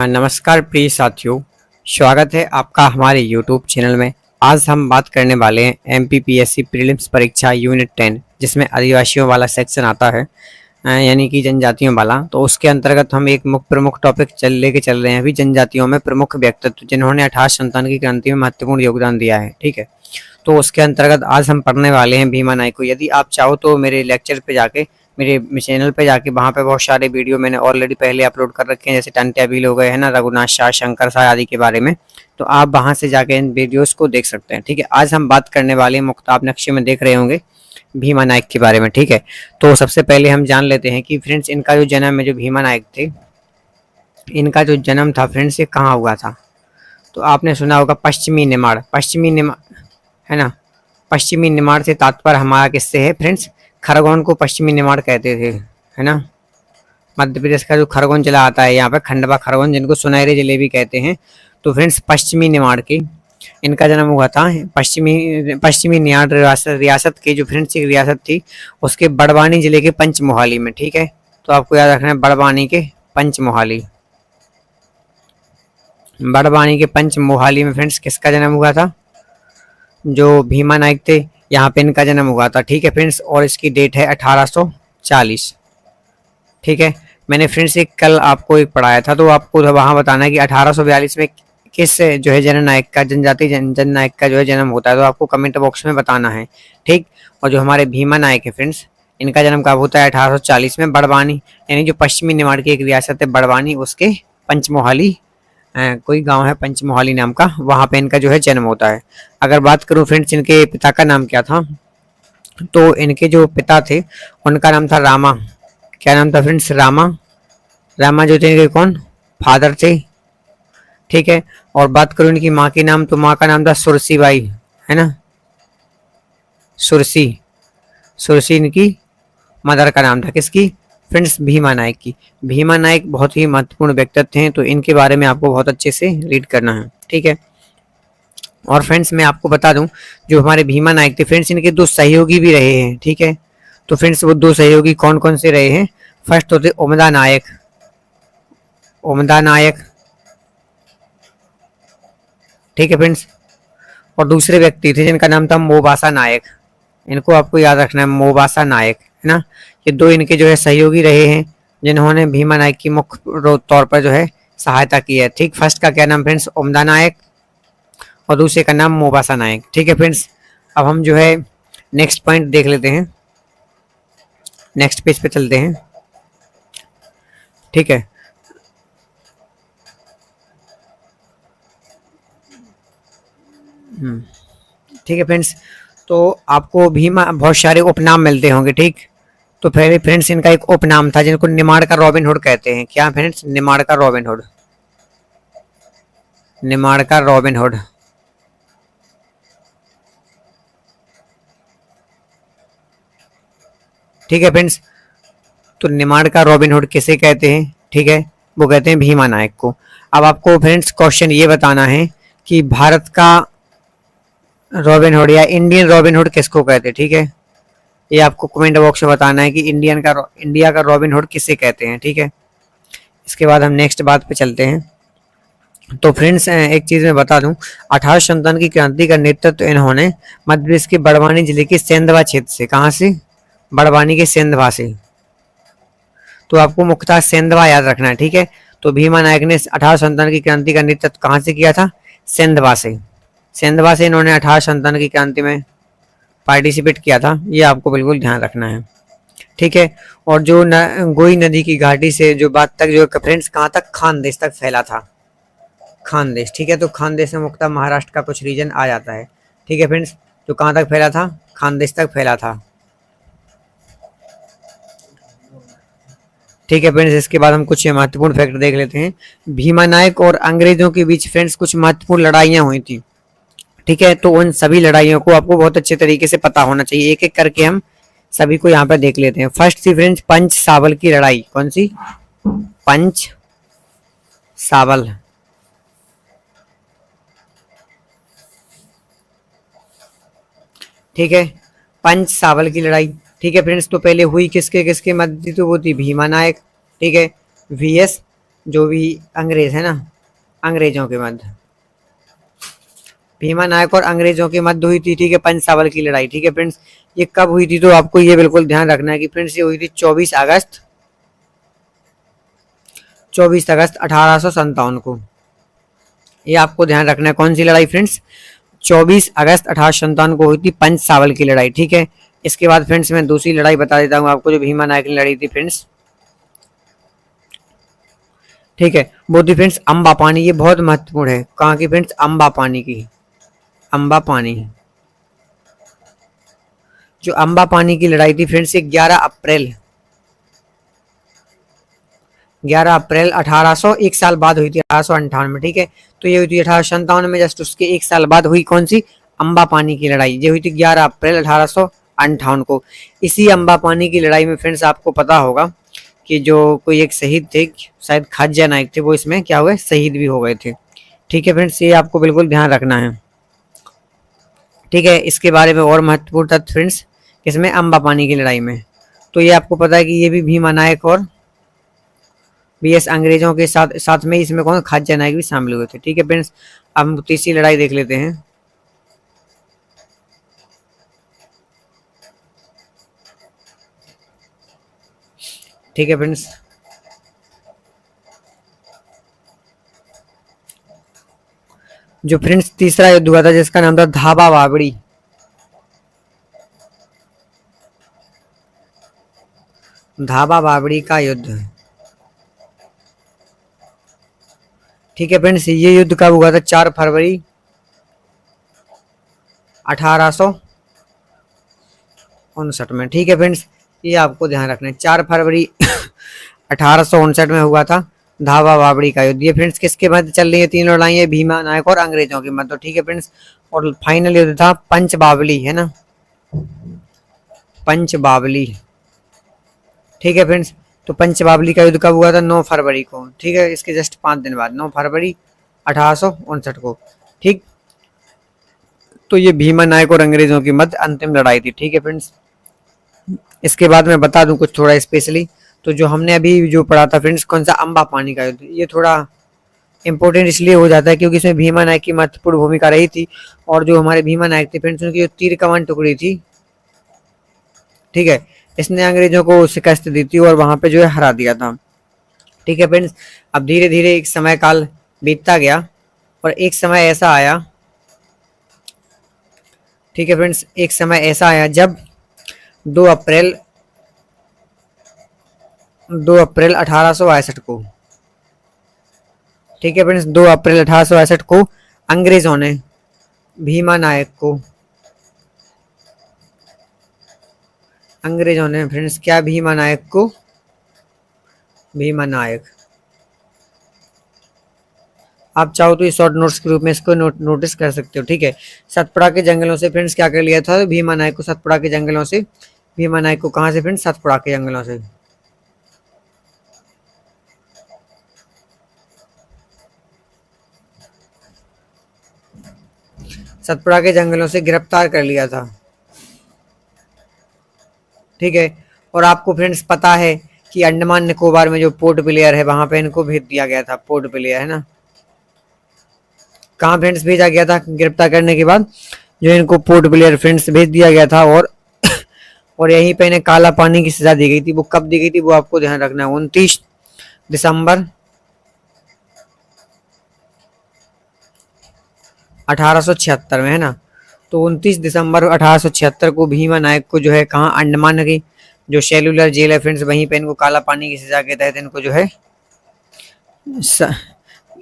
नमस्कार प्रिय साथियों, स्वागत है आपका हमारे YouTube चैनल में। आज हम बात करने वाले हैं MPPSC प्रीलिम्स परीक्षा यूनिट 10, जिसमें आदिवासियों वाला सेक्शन आता है, यानी कि जनजातियों वाला। तो उसके अंतर्गत हम एक प्रमुख टॉपिक लेके चल रहे हैं अभी, जनजातियों में प्रमुख व्यक्तित्व जिन्होंने 1857 की क्रांति में महत्वपूर्ण योगदान दिया है। ठीक है, तो उसके अंतर्गत आज हम पढ़ने वाले हैं भीमा नायक को। यदि आप चाहो तो मेरे लेक्चर पे जाके, मेरे चैनल पे जाके, वहाँ पे बहुत सारे वीडियो मैंने ऑलरेडी पहले अपलोड कर रखे हैं, जैसे टंट्या भील हो गए हैं ना, रघुनाथ शाह, शंकर शाह आदि के बारे में। तो आप वहाँ से जाके इन वीडियोस को देख सकते हैं। ठीक है, आज हम बात करने वाले हैं, मुख्तार नक्शे में देख रहे होंगे, भीमा नायक के बारे में। ठीक है, तो सबसे पहले हम जान लेते हैं कि फ्रेंड्स इनका जो जन्म है, जो भीमा नायक थे, इनका जो जन्म था फ्रेंड्स, ये कहाँ हुआ था। तो आपने सुना होगा पश्चिमी निमाड़, है ना। पश्चिमी निमाड़ से तात्पर्य हमारा किससे है फ्रेंड्स, खरगोन को पश्चिमी निमाड़ कहते थे, है ना। मध्य प्रदेश का जो खरगोन जिला आता है यहाँ पे, खंडवा खरगोन, जिनको सुनहरे जिले भी कहते हैं। तो फ्रेंड्स पश्चिमी निमाड़ के इनका जन्म हुआ था। पश्चिमी निमाड़ रियासत की जो फ्रेंड्स एक रियासत थी, उसके बड़वानी जिले के पंचमोहाली में। ठीक है, तो आपको याद रखना है बड़वानी के पंचमोहाली, बड़वानी के पंचमोहाली में फ्रेंड्स किसका जन्म हुआ था, जो भीमा नायक थे, यहाँ पे इनका जन्म हुआ था। ठीक है फ्रेंड्स, और इसकी डेट है 1840। ठीक है, मैंने फ्रेंड्स एक कल आपको एक पढ़ाया था, तो आपको वहाँ बताना है कि 1842 में किस जो है जननायक का, जनजाति जननायक का जो है जन्म होता है, तो आपको कमेंट बॉक्स में बताना है। ठीक, और जो हमारे भीमा नायक है फ्रेंड्स, इनका जन्म कब होता है, 1840 में, बड़वानी, यानी जो पश्चिमी निमाड़ की एक रियासत है बड़वानी, उसके पंचमोहाली, कोई गांव है पंचमोहाली नाम का, वहाँ पे इनका जो है जन्म होता है। अगर बात करूँ फ्रेंड्स इनके पिता का नाम क्या था, तो इनके जो पिता थे उनका नाम था रामा। क्या नाम था फ्रेंड्स, रामा। रामा जो थे इनके कौन, फादर थे। ठीक है, और बात करूँ इनकी माँ के नाम, तो माँ का नाम था सुरसी बाई, है ना, सुरसी। सुरसी इनकी मदर का नाम था, किसकी फ्रेंड्स, भीमा नायक की। भीमा नायक बहुत ही महत्वपूर्ण व्यक्तित्व हैं, तो इनके बारे में आपको बहुत अच्छे से रीड करना है। ठीक है, और फ्रेंड्स मैं आपको बता दूं, जो हमारे भीमा नायक थे फ्रेंड्स, इनके दो सहयोगी भी रहे हैं। ठीक है, तो फ्रेंड्स वो दो सहयोगी कौन कौन से रहे हैं, फर्स्ट होते ओमदा नायक, ओमदा नायक। ठीक है फ्रेंड्स, और दूसरे व्यक्ति थे जिनका नाम था मोबासा नायक। इनको आपको याद रखना है, मोबासा नायक, है ना। ये दो इनके जो है सहयोगी रहे हैं, जिन्होंने भीमा नायक की मुख्य तौर पर जो है सहायता की है। ठीक, फर्स्ट का क्या नाम फ्रेंड्स, ओमदा नायक, और दूसरे का नाम मोबासा नायक। ठीक है फ्रेंड्स, अब हम जो है नेक्स्ट पॉइंट देख लेते हैं, नेक्स्ट पेज पे चलते हैं। ठीक है, ठीक है फ्रेंड्स, तो आपको भीमा बहुत सारे उपनाम मिलते होंगे। ठीक, तो पहले फ्रेंड्स इनका एक उपनाम था जिनको निमाड़ का रॉबिन हुड कहते हैं। क्या फ्रेंड्स, निमाड़ का रॉबिन हुड, निमाड़ का रॉबिन हुड। ठीक है फ्रेंड्स, तो निमाड़ का रॉबिन हुड किसे कहते हैं, ठीक है, वो कहते हैं भीमा नायक को। अब आपको फ्रेंड्स क्वेश्चन ये बताना है कि भारत का रॉबिन हुड या इंडियन रॉबिन हुड किसको कहते हैं। ठीक है, ये आपको कमेंट बॉक्स में बताना है कि इंडिया का रॉबिन हुड किसे कहते हैं। ठीक है, इसके बाद हम नेक्स्ट बात पे चलते हैं। तो फ्रेंड्स एक चीज मैं बता दूं, 1857 की क्रांति का नेतृत्व इन्होंने मध्य प्रदेश के बड़वानी जिले के सेंधवा क्षेत्र से, कहाँ से, बड़वानी के सेंधवा से। तो आपको मुख्तार सेंधवा याद रखना है। ठीक है, तो भीमा नायक ने 1857 की क्रांति का नेतृत्व कहाँ से किया था, सेंधवा से। सेंधवा से इन्होंने 1857 की क्रांति में पार्टिसिपेट किया था, ये आपको बिल्कुल ध्यान रखना है। ठीक है, और जो गोई नदी की घाटी से जो बात तक जो फ्रेंड्स कहाँ तक, खानदेश तक फैला था, खानदेश। ठीक है, तो खानदेश में मुख्यतः महाराष्ट्र का कुछ रीजन आ जाता है। ठीक है फ्रेंड्स, तो कहाँ तक फैला था, खानदेश तक फैला था। ठीक है फ्रेंड्स, इसके बाद हम कुछ महत्वपूर्ण फैक्ट देख लेते हैं। भीमा नायक और अंग्रेजों के बीच फ्रेंड्स कुछ महत्वपूर्ण लड़ाइयाँ हुई थी। ठीक है, तो उन सभी लड़ाइयों को आपको बहुत अच्छे तरीके से पता होना चाहिए, एक एक करके हम सभी को यहाँ पर देख लेते हैं। फर्स्ट थी फ्रेंड्स पंच सावल की लड़ाई, कौन सी, पंच सावल। ठीक है, पंच सावल की लड़ाई। ठीक है फ्रेंड्स, तो पहले हुई किसके किसके मध्य, तो वो थी भीमा नायक, ठीक है, वीएस जो भी अंग्रेज है ना, अंग्रेजों के मध्य, भीमा नायक और अंग्रेजों के मध्य हुई थी, ठीक है, पंचसावल की लड़ाई। ठीक है फ्रेंड्स, ये कब हुई थी, तो आपको ये बिल्कुल ध्यान रखना है कि फ्रेंड्स ये हुई थी 24 अगस्त 1857 को। ये आपको ध्यान रखना है, कौन सी लड़ाई फ्रेंड्स, 24 अगस्त 1857 को हुई थी पंचसावल की लड़ाई। ठीक है, इसके बाद फ्रेंड्स मैं दूसरी लड़ाई बता देता हूँ आपको, जो भीमा नायक ने लड़ी थी फ्रेंड्स। ठीक है, वो थी फ्रेंड्स अम्बा पानी। ये बहुत महत्वपूर्ण है, कहाँ की फ्रेंड्स, अम्बा पानी की, अम्बा पानी। जो अम्बा पानी की लड़ाई थी फ्रेंड्स, ये 11 अप्रैल 1800, एक साल बाद हुई थी, 1858 में। ठीक है, तो ये हुई थी 1857 में, जस्ट उसके एक साल बाद हुई कौन सी, अम्बा पानी की लड़ाई। ये हुई थी 11 अप्रैल 1858 को। इसी अम्बा पानी की लड़ाई में फ्रेंड्स आपको पता होगा कि जो कोई एक शहीद थे, शायद खाज्या नायक थे, वो इसमें क्या हुए, शहीद भी हो गए थे। ठीक है फ्रेंड्स, ये आपको बिल्कुल ध्यान रखना है। ठीक है, इसके बारे में और महत्वपूर्ण तथ्य फ्रेंड्स, इसमें अम्बा पानी की लड़ाई में, तो ये आपको पता है कि ये भी भीमा नायक और बीएस अंग्रेजों के साथ में इसमें कौन, खाज्या नायक भी शामिल हुए थे। ठीक है फ्रेंड्स, अब हम तीसरी लड़ाई देख लेते हैं। ठीक है फ्रेंड्स, जो फ्रेंड्स तीसरा युद्ध हुआ था जिसका नाम था धाबा बावड़ी, धाबा बावड़ी का युद्ध। ठीक है फ्रेंड्स, ये युद्ध कब हुआ था, 4 फरवरी 1859 में। ठीक है फ्रेंड्स, ये आपको ध्यान रखना है, 4 फरवरी 1859 में हुआ था धाबा बावड़ी का युद्ध। ये फ्रेंड्स किसके मध्य चल रही है, तीनों लड़ाइयाँ, भीमा नायक और अंग्रेजों के मध्य। ठीक है फ्रेंड्स, और फाइनल युद्ध था पंचबावली, है ना, पंचबावली। ठीक है फ्रेंड्स, तो पंचबावली का युद्ध कब हुआ था, 9 फरवरी को। ठीक है, इसके जस्ट 5 दिन बाद, 9 फरवरी 1859 को। ठीक, तो ये भीमा नायक और अंग्रेजों की मध्य अंतिम लड़ाई थी। ठीक है फ्रेंड्स, इसके बाद मैं बता दूं कुछ थोड़ा स्पेशली, तो जो हमने अभी जो पढ़ा था फ्रेंड्स, कौन सा, अम्बा पानी का युद्ध, ये थोड़ा इंपॉर्टेंट इसलिए हो जाता है क्योंकि इसमें भीमा नायक की महत्वपूर्ण भूमिका रही थी, और जो हमारे भीमा नायक थे फ्रेंड्स, उनकी जो तीर कमान टुकड़ी थी, ठीक है, इसने अंग्रेजों को शिकस्त दी थी और वहां पे जो है हरा दिया था। ठीक है फ्रेंड्स, अब धीरे धीरे एक समय काल बीतता गया और एक समय ऐसा आया, ठीक है फ्रेंड्स, एक समय ऐसा आया जब 2 अप्रैल 1862 को, ठीक है फ्रेंड्स, 2 अप्रैल 1862 को अंग्रेजों ने भीमा नायक को, अंग्रेजों ने फ्रेंड्स क्या, भीमा नायक को, भीमा नायक, आप चाहो तो इस शॉर्ट नोट्स के रूप में इसको नोटिस कर सकते हो। ठीक है, सतपुड़ा के जंगलों से फ्रेंड्स क्या कर लिया था, भीमा नायक को सतपुड़ा के जंगलों से, भीमा नायक को कहां से फ्रेंड्स, सतपुड़ा के जंगलों से, सतपुड़ा के जंगलों से गिरफ्तार कर लिया था। ठीक है, और आपको फ्रेंड्स पता है कि अंडमान निकोबार में जो पोर्ट ब्लेयर है वहां पे इनको भेज दिया गया था, पोर्ट ब्लेयर, है ना, कहाँ फ्रेंड्स भेजा गया था गिरफ्तार करने के बाद, जो इनको पोर्ट ब्लेयर फ्रेंड्स भेज दिया गया था, और यहीं पे इन्हें काला पानी की सजा दी गई थी। वो कब दी गई थी वो आपको ध्यान रखना है, 29 दिसंबर 1876 में, है ना, तो 29 दिसंबर 1876 को भीमा नायक को जो है कहाँ, अंडमान की जो सेलुलर जेल है फ्रेंड्स, वहीं पे इनको काला पानी की सजा के तहत इनको जो है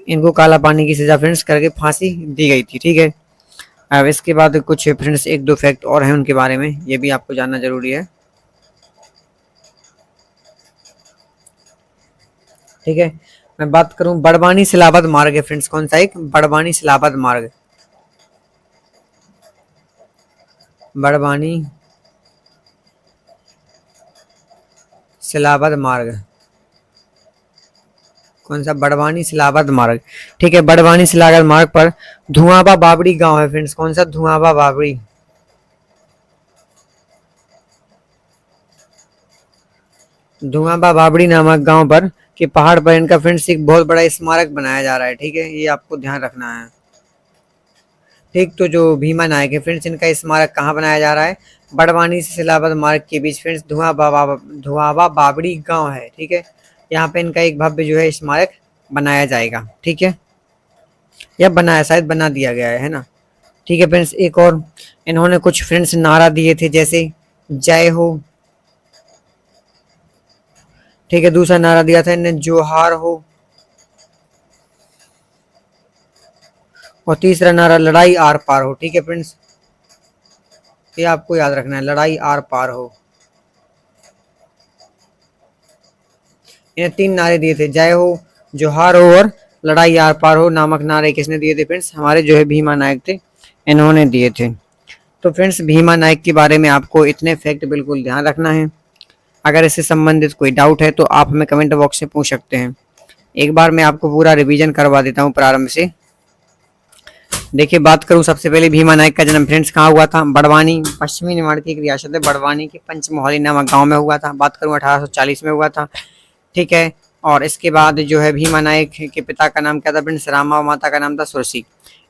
इनको काला पानी की सजा फ्रेंड्स करके फांसी दी गई थी। ठीक है, अब इसके बाद कुछ फ्रेंड्स 1-2 फैक्ट और हैं उनके बारे में, ये भी आपको जानना जरूरी है। ठीक है, मैं बात करूं बड़वानी सिलावद मार्ग है फ्रेंड्स, कौन सा, एक बड़वानी सिलावद मार्ग, बड़वानी सिलावद मार्ग, कौन सा, बड़वानी सिलावद मार्ग। ठीक है, बड़वानी सिलावद मार्ग पर धुआंबा बावड़ी गांव है फ्रेंड्स, कौन सा, धुआंबा बावड़ी, धुआंबा बावड़ी नामक गांव पर कि पहाड़ पर इनका फ्रेंड्स एक बहुत बड़ा स्मारक बनाया जा रहा है। ठीक है, ये आपको ध्यान रखना है। ठीक, तो जो भीमा नायक है फ्रेंड्स, इनका स्मारक कहाँ बनाया जा रहा है? बड़वानी से सिलावद मार्ग के बीच फ्रेंड्स धुआवा बाबड़ी गांव है। ठीक है, यहाँ पे इनका एक भव्य जो है स्मारक बनाया जाएगा। ठीक है, या बनाया, शायद बना दिया गया है ना। ठीक है फ्रेंड्स, एक और इन्होंने कुछ फ्रेंड्स नारा दिए थे, जैसे जय हो। ठीक है, दूसरा नारा दिया था इन्हें जोहार हो, और तीसरा नारा लड़ाई आर पार हो। ठीक है फ्रेंड्स, ये आपको याद रखना है, लड़ाई आर पार हो। इन्हें 3 नारे दिए थे, जय हो, जोहार हो और लड़ाई आर पार हो नामक नारे किसने दिए थे फ्रेंड्स? हमारे जो है भीमा नायक थे, इन्होंने दिए थे। तो फ्रेंड्स, भीमा नायक के बारे में आपको इतने फैक्ट बिल्कुल ध्यान रखना है। अगर इससे संबंधित कोई डाउट है तो आप हमें कमेंट बॉक्स में पूछ सकते हैं। एक बार मैं आपको पूरा रिवीजन करवा देता हूँ प्रारंभ से। देखिए, बात करूं सबसे पहले भीमा नायक का जन्म फ्रेंड्स कहाँ हुआ था? बड़वानी, पश्चिमी निमाड़ की एक रियासत है बड़वानी के पंचमोहाली नामक गांव में हुआ था। बात करूं 1840 में हुआ था। ठीक है, और इसके बाद जो है भीमा नायक के पिता का नाम क्या था फ्रेंड्स? रामा, और माता का नाम था सुरसी।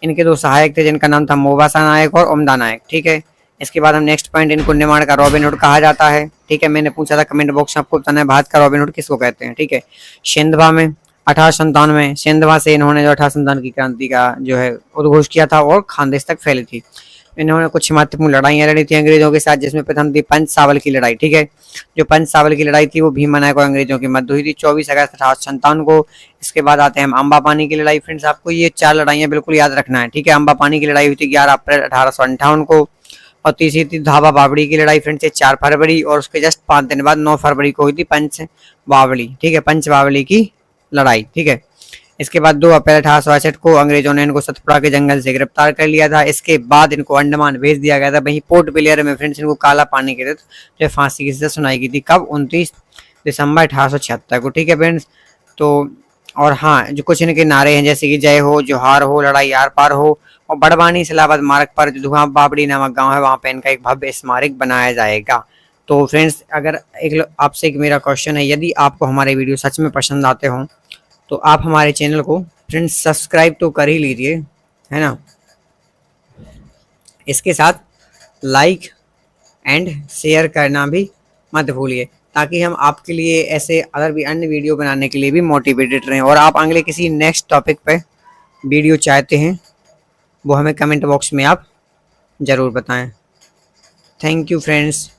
इनके 2 सहायक थे जिनका नाम था मोबासा नायक और उमदा नायक। ठीक है, इसके बाद हम नेक्स्ट पॉइंट, इनको निमाड़ का रॉबिन हुड कहा जाता है। ठीक है, मैंने पूछा था कमेंट बॉक्स में, आपको बताना है भारत का रॉबिन हुड किसको कहते हैं। ठीक है, सिंधवा में 1897 सिंधवा से इन्होंने जो 1897 की क्रांति का जो है उद्घोष किया था और खानदेश तक फैली थी। इन्होंने कुछ महत्वपूर्ण लड़ाइयाँ लड़ी थी अंग्रेजों के साथ, जिसमें प्रथम थी पंचसावल की लड़ाई। ठीक है, जो पंचसावल की लड़ाई थी वो भीमा नायक और अंग्रेजों के मध्य हुई थी 24 अगस्त 1857 को। इसके बाद आते हैं हम अम्बा पानी की लड़ाई। फ्रेंड्स, आपको ये 4 लड़ाइयाँ बिल्कुल याद रखना है। ठीक है, अम्बा पानी की लड़ाई हुई थी 11 अप्रैल 1858 को, और तीसरी थी धाबा बावड़ी की लड़ाई फ्रेंड्स 4 फरवरी, और उसके जस्ट 5 दिन बाद 9 फरवरी को हुई थी पंच बावड़ी। ठीक है, पंच बावड़ी की लड़ाई। ठीक है, इसके बाद 2 अप्रैल 1862 को अंग्रेजों ने इनको सतपुड़ा के जंगल से गिरफ्तार कर लिया था। इसके बाद इनको अंडमान भेज दिया गया था। वहीं पोर्ट ब्लेयर में फ्रेंड्स इनको काला पानी के तहत जो फांसी की सजा सुनाई गई थी। कब? 29 दिसंबर 1876 को। ठीक है फ्रेंड्स, तो और हाँ, जो कुछ इनके नारे हैं जैसे कि जय हो, जोहार हो, लड़ाई आर पार हो, और बड़वानी इस्लाहाबाद मार्ग पर जो धुआं बाबड़ी नामक गांव है वहां पे इनका एक भव्य स्मारक बनाया जाएगा। तो फ्रेंड्स, अगर आपसे एक मेरा क्वेश्चन है, यदि आपको हमारे वीडियो सच में पसंद आते हों तो आप हमारे चैनल को फ्रेंड्स सब्सक्राइब तो कर ही लीजिए, है ना। इसके साथ लाइक एंड शेयर करना भी मत भूलिए, ताकि हम आपके लिए ऐसे अदर भी अन्य वीडियो बनाने के लिए भी मोटिवेटेड रहें। और आप अगले किसी नेक्स्ट टॉपिक पे वीडियो चाहते हैं वो हमें कमेंट बॉक्स में आप ज़रूर बताएं। Thank you friends.